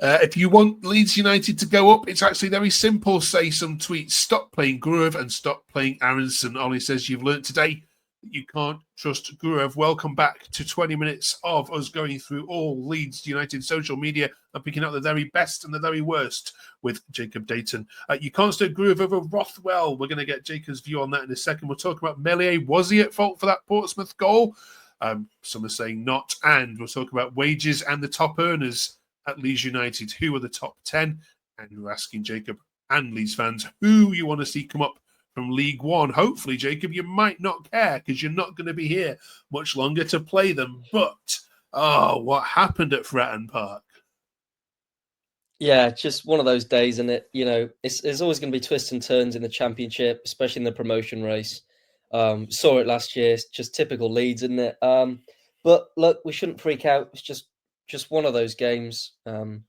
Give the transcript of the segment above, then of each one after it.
If you want Leeds United to go up, it's actually very simple. Say some tweets, stop playing Gruev and stop playing Aronson. Ollie says, you've learnt today that you can't trust Gruev. Welcome back to 20 minutes of us going through all Leeds United social media and picking out the very best and the very worst with Jacob Dayton. You can't start Gruev over Rothwell. We're going to get Jacob's view on that in a second. We'll talk about Meslier. Was he at fault for that Portsmouth goal? Some are saying not. And we'll talk about wages and the top earners at Leeds United. Who are the top 10? And we're asking Jacob and Leeds fans who you want to see come up from League One. Hopefully, Jacob, you might not care because you're not going to be here much longer to play them. But, what happened at Fratton Park? Yeah, just one of those days, and it's always going to be twists and turns in the Championship, especially in the promotion race. Saw it last year. It's just typical Leeds, isn't it? But look, we shouldn't freak out. It's just one of those games. Shouldn't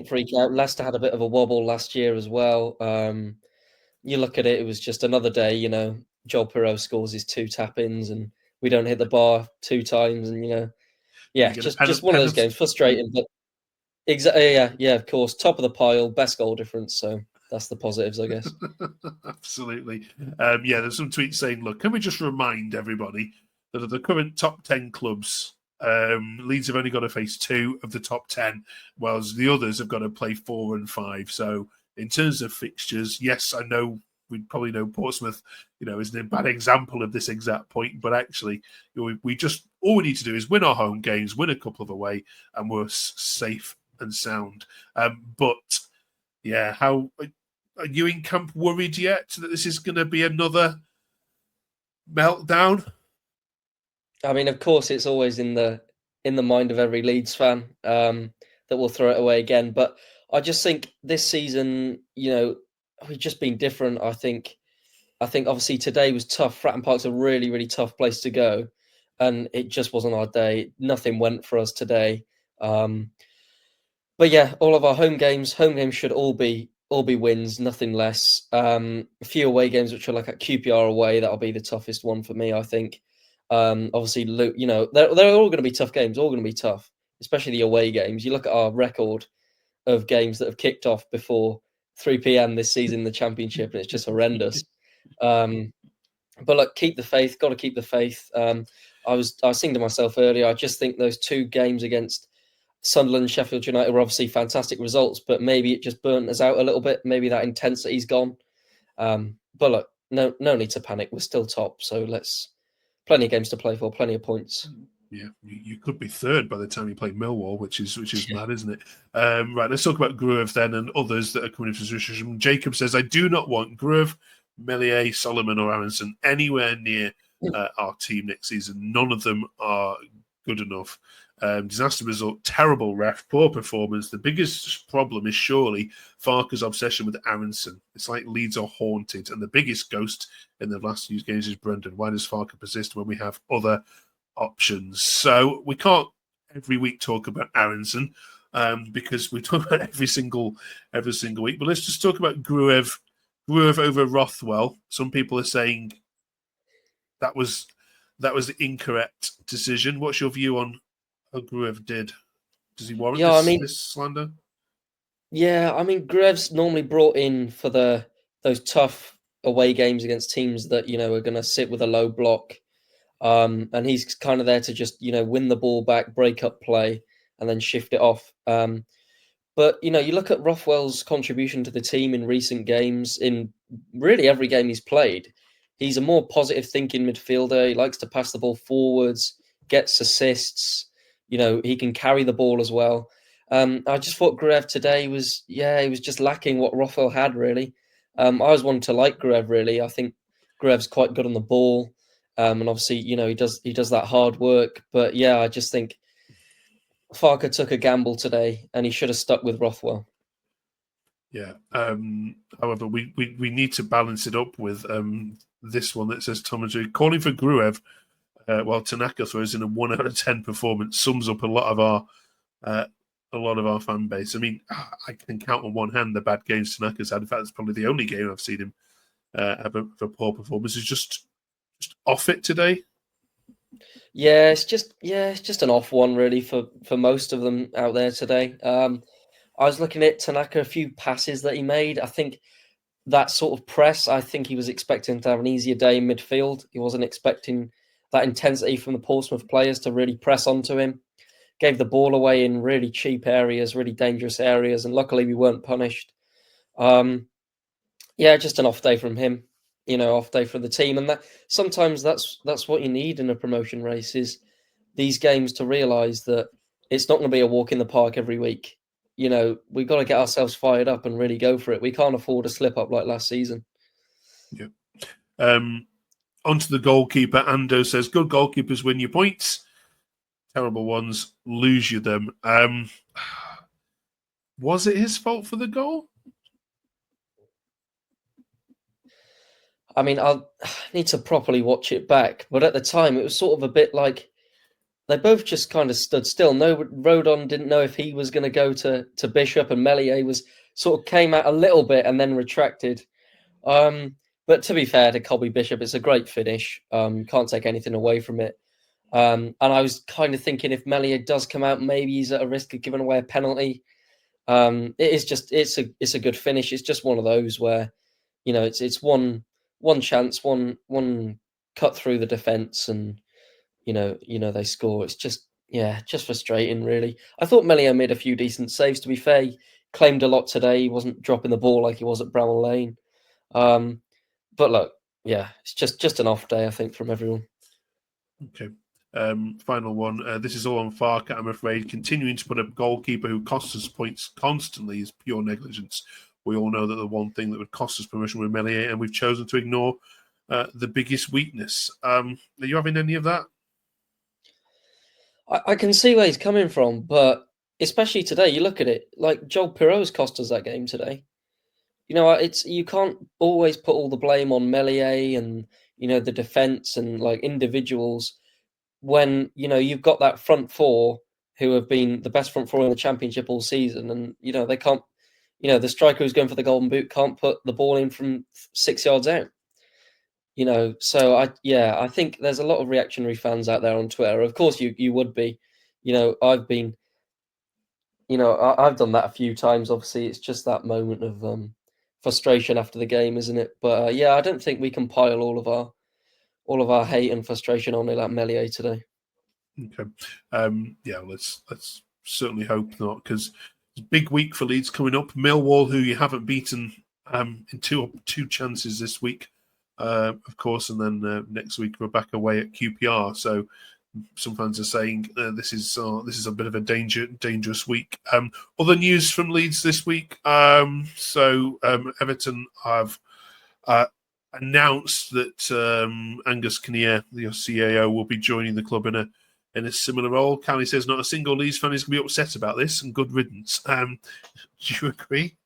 freak out. Leicester had a bit of a wobble last year as well. You look at it; it was just another day. Joel Pirou scores his 2 tap-ins, and we don't hit the bar 2 times, and just one of those games. Frustrating, but exactly, yeah, of course, top of the pile, best goal difference. So that's the positives, I guess. Absolutely. There's some tweets saying, look, can we just remind everybody that of the current top 10 clubs, Leeds have only got to face 2 of the top 10, whereas the others have got to play 4 and 5. So in terms of fixtures, yes, I know we probably know Portsmouth, isn't a bad example of this exact point, but actually, we just, all we need to do is win our home games, win a couple of away, and we're safe and sound. How are you in camp worried yet that this is going to be another meltdown? I mean, of course, it's always in the mind of every Leeds fan that we'll throw it away again. But I just think this season, we've just been different. I think obviously today was tough. Fratton Park's a really, really tough place to go, and it just wasn't our day. Nothing went for us today. But yeah, all of our home games should all be wins, nothing less. A few away games which are like at QPR away, that'll be the toughest one for me, I think. Obviously, they're all going to be tough games, all going to be tough, especially the away games. You look at our record of games that have kicked off before 3 p.m. this season in the Championship, and it's just horrendous. But look, keep the faith. Got to keep the faith. I was saying to myself earlier, I just think those 2 games against Sunderland and Sheffield United were obviously fantastic results, but maybe it just burnt us out a little bit. Maybe that intensity's gone. But look, no need to panic. We're still top, so plenty of games to play for, plenty of points. Yeah, you could be 3rd by the time you play Millwall, which is mad, isn't it? Right, let's talk about Gruev then and others that are coming into position. Jacob says, I do not want Gruev, Meslier, Solomon or Aronson anywhere near our team next season. None of them are good enough. Disaster result, terrible ref, poor performance. The biggest problem is surely Farke's obsession with Aronson. It's like Leeds are haunted, and the biggest ghost in the last few games is Brendan. Why does Farke persist when we have other options? So we can't every week talk about Aronson because we talk about every single week. But let's just talk about Gruev over Rothwell. Some people are saying that was the incorrect decision. What's your view on how Gruev did? Does he warrant this slander? Yeah, I mean, Gruev's normally brought in for those tough away games against teams that are going to sit with a low block, and he's kind of there to just win the ball back, break up play, and then shift it off. But you look at Rothwell's contribution to the team in recent games. In really every game he's played, he's a more positive thinking midfielder. He likes to pass the ball forwards, gets assists. He can carry the ball as well. I just thought Gruev today was just lacking what Rothwell had, really. I was one to like Gruev, really. I think Gruev's quite good on the ball. And obviously, he does that hard work. But yeah, I just think Farke took a gamble today and he should have stuck with Rothwell. Yeah. However, we need to balance it up with this one that says Thomas calling for Gruev while Tanaka throws in a 1 out of 10 performance sums up a lot of our fan base. I mean, I can count on one hand the bad games Tanaka's had. In fact, it's probably the only game I've seen him have a poor performance. Is just off it today. Yeah, it's just an off one really for most of them out there today. I was looking at Tanaka, a few passes that he made. I think that sort of press, I think he was expecting to have an easier day in midfield. He wasn't expecting that intensity from the Portsmouth players to really press onto him. Gave the ball away in really cheap areas, really dangerous areas, and luckily we weren't punished. Yeah, just an off day from him, off day for the team, and that sometimes that's what you need in a promotion race is these games to realise that it's not going to be a walk in the park every week. We've got to get ourselves fired up and really go for it. We can't afford a slip up like last season. Yeah. Onto the goalkeeper. Ando says, good goalkeepers win you points. Terrible ones lose you them. Was it his fault for the goal? I mean, I'll need to properly watch it back. But at the time, it was sort of a bit like they both just kind of stood still. No, Rodon didn't know if he was going to go to Bishop, and Meslier was sort of came out a little bit and then retracted. But to be fair to Colby Bishop, it's a great finish. Can't take anything away from it. And I was kind of thinking if Meslier does come out, maybe he's at a risk of giving away a penalty. It's a good finish. It's just one of those where, it's one chance, one cut through the defence, and they score. It's just frustrating, really. I thought Meslier made a few decent saves. To be fair, he claimed a lot today. He wasn't dropping the ball like he was at Bramall Lane. But look, yeah, it's just an off day, I think, from everyone. Okay. Final one. This is all on Farke, I'm afraid. Continuing to put a goalkeeper who costs us points constantly is pure negligence. We all know that the one thing that would cost us promotion was Meslier, and we've chosen to ignore the biggest weakness. Are you having any of that? I can see where he's coming from, but especially today, you look at it, like Joel Pirot's cost us that game today. You can't always put all the blame on Meslier and, the defence and like individuals when, you've got that front four who have been the best front four in the Championship all season, and, they can't, the striker who's going for the golden boot can't put the ball in from 6 yards out. So I think there's a lot of reactionary fans out there on Twitter. Of course, you would be. I've been. I've done that a few times. Obviously, it's just that moment of frustration after the game, isn't it? But I don't think we can pile all of our hate and frustration on like Meslier today. Okay. Let's certainly hope not, because it's a big week for Leeds coming up. Millwall, who you haven't beaten in two chances this week, of course, and then next week we're back away at QPR. So some fans are saying this is a bit of a dangerous week. Other news from Leeds this week. Everton have announced that Angus Kinnear, the CAO, will be joining the club in a similar role. Callie says not a single Leeds fan is going to be upset about this, and good riddance. Do you agree?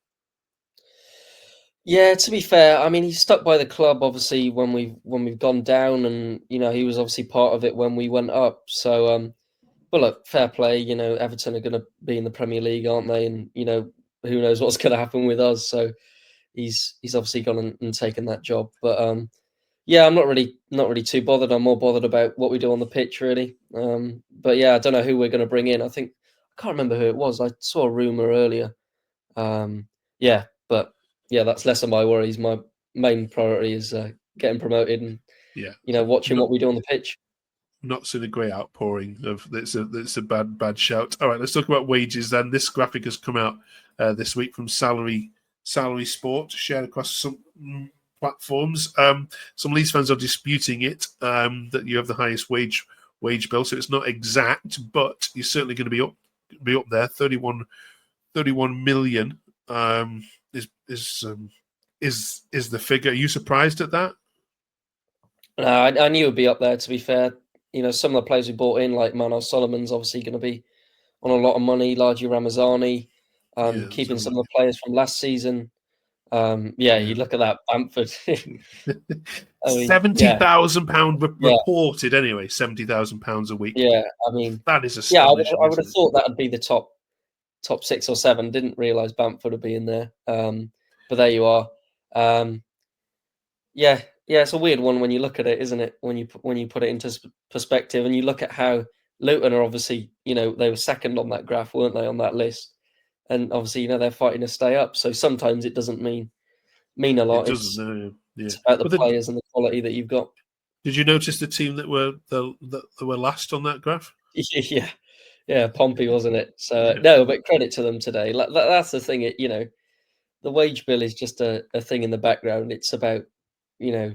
Yeah, to be fair, I mean he's stuck by the club obviously when we've gone down, and he was obviously part of it when we went up. So but look, fair play. Everton are going to be in the Premier League, aren't they? And who knows what's going to happen with us. So he's obviously gone and taken that job. But I'm not really too bothered. I'm more bothered about what we do on the pitch, really. But I don't know who we're going to bring in. I can't remember who it was. I saw a rumor earlier. But that's less of my worries. My main priority is getting promoted and watching what we do on the pitch. Not seen a great outpouring of it's a bad shout. All right, let's talk about wages then. This graphic has come out this week from Salary Sport, shared across some platforms. Some Leeds fans are disputing it, that you have the highest wage bill, so it's not exact, but you're certainly going to be up there. 31 million is the figure. Are you surprised at that? No, I knew it would be up there, to be fair. Some of the players we bought in, like Manuel Solomon's obviously going to be on a lot of money. Largi Ramazani, keeping some of the players from last season. You look at that Bamford. £70,000 reported anyway. £70,000 a week. Yeah, I mean that is astonishing. I would have thought that would be the top 6 or 7. Didn't realise Bamford would be in there. But there you are. Yeah, it's a weird one when you look at it, isn't it? When you put it into perspective, and you look at how Luton are obviously, they were second on that graph, weren't they, on that list? And obviously, they're fighting to stay up. So sometimes it doesn't mean a It lot. doesn't, It's no. Yeah. it's about the But then, players and the quality that you've got. did you notice the team that were last on that graph? Yeah, yeah, Pompey, wasn't it? So Yeah. no, but credit to them today. That's the thing. The wage bill is just a thing in the background. It's about you know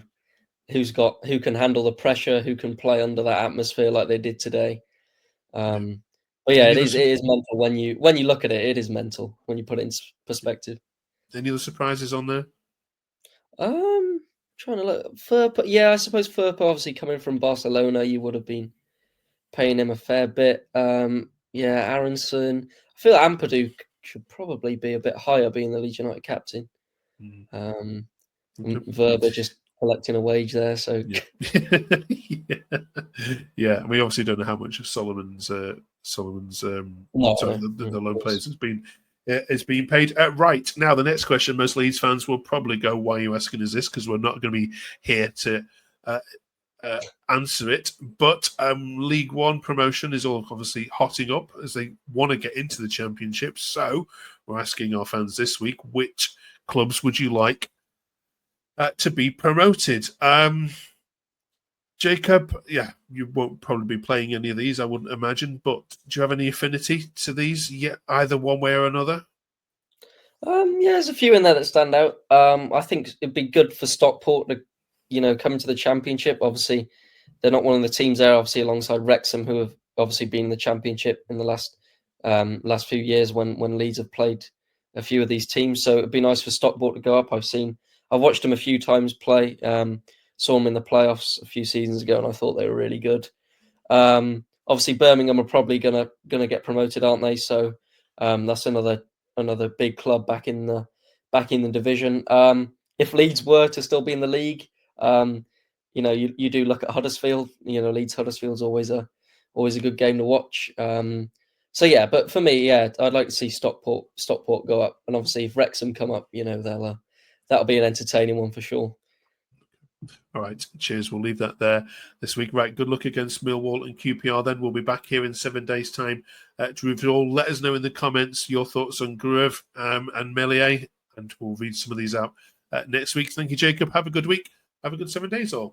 who can handle the pressure, who can play under that atmosphere like they did today. Yeah. But yeah, Any it other is mental when you look at it. It is mental when you put it in perspective. any other surprises on there? Trying to look Furpa. Yeah, I suppose Furpa, obviously coming from Barcelona, you would have been paying him a fair bit. Yeah, Aronson. I feel Ampadu should probably be a bit higher, being the Leeds United captain. Mm. Um, Okay. Verba just collecting a wage there, so Yeah. Yeah. Yeah. And we obviously don't know how much of Solomon's no, sorry, no, the of loan course. players is being paid. Right. Now the next question, most Leeds fans will probably go, why are you asking us this? Because we're not going to be here to answer it. But League One promotion is all obviously hotting up as they want to get into the Championship. So we're asking our fans this week, which clubs would you like to be promoted? Jacob, yeah, you won't probably be playing any of these, I wouldn't imagine. But do you have any affinity to these yet, either one way or another? Yeah, there's a few in there that stand out. I think it'd be good for Stockport to, come into the Championship. Obviously, they're not one of the teams there. Obviously, alongside Wrexham, who have obviously been in the Championship in the last few years when Leeds have played a few of these teams. So it'd be nice for Stockport to go up. I've watched them a few times play. Saw them in the playoffs a few seasons ago, and I thought they were really good. Obviously, Birmingham are probably gonna get promoted, aren't they? So that's another big club back in the division. If Leeds were to still be in the league, you do look at Huddersfield. Leeds Huddersfield's always a good game to watch. So yeah, but for me, yeah, I'd like to see Stockport go up, and obviously if Wrexham come up, that'll be an entertaining one for sure. All right, cheers. We'll leave that there this week. Right, good luck against Millwall and QPR. Then we'll be back here in 7 days' time to review all. Let us know in the comments your thoughts on Gruev and Meslier, and we'll read some of these out next week. Thank you, Jacob. Have a good week. Have a good 7 days, all.